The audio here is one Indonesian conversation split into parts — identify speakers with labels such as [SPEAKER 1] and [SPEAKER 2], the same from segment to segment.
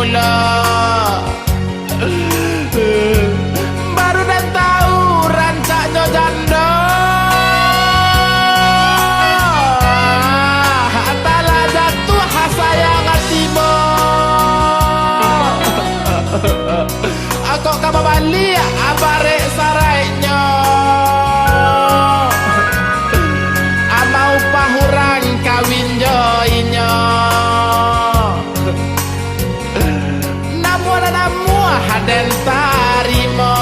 [SPEAKER 1] mula. Baru dan tahu rancaknya janda. Tala jatuh sayang hatimu. Aku kamu balik abare sarainya. Amau pahurang kawin joinya. Namu haden tarimo.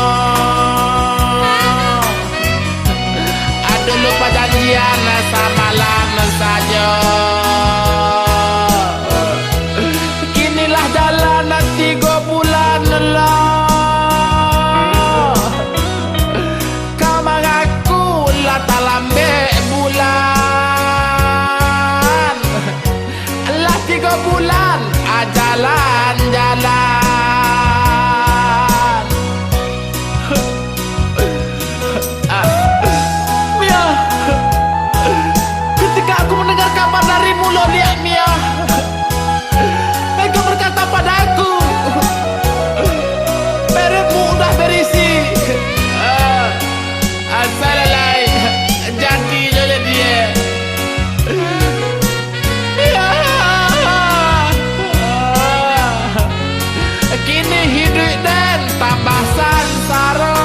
[SPEAKER 1] Aduh lupa janjian samalam saja. Kinilah jalan 3 bulan lah. Kau mengaku lah tak lambe bulan. Lah 3 bulan jalan-jalan. Mia, ketika aku mendengar kabar darimu lo lihat Mia, mereka berkata padaku, perutmu udah berisi. Asal lain jadi oleh dia. Kini hidup dan tambah sansara.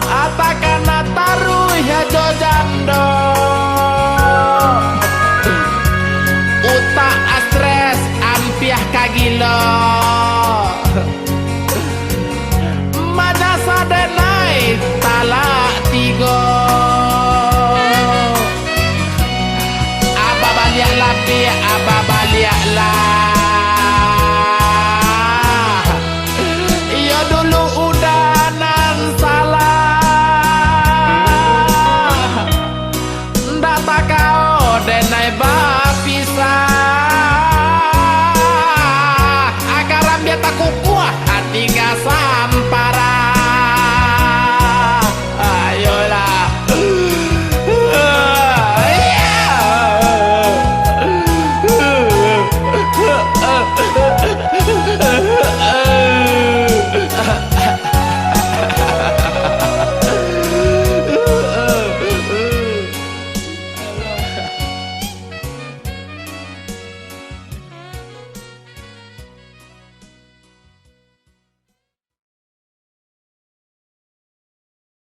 [SPEAKER 1] Atakan taruh ya janda. Utak stres ampiah kagilo.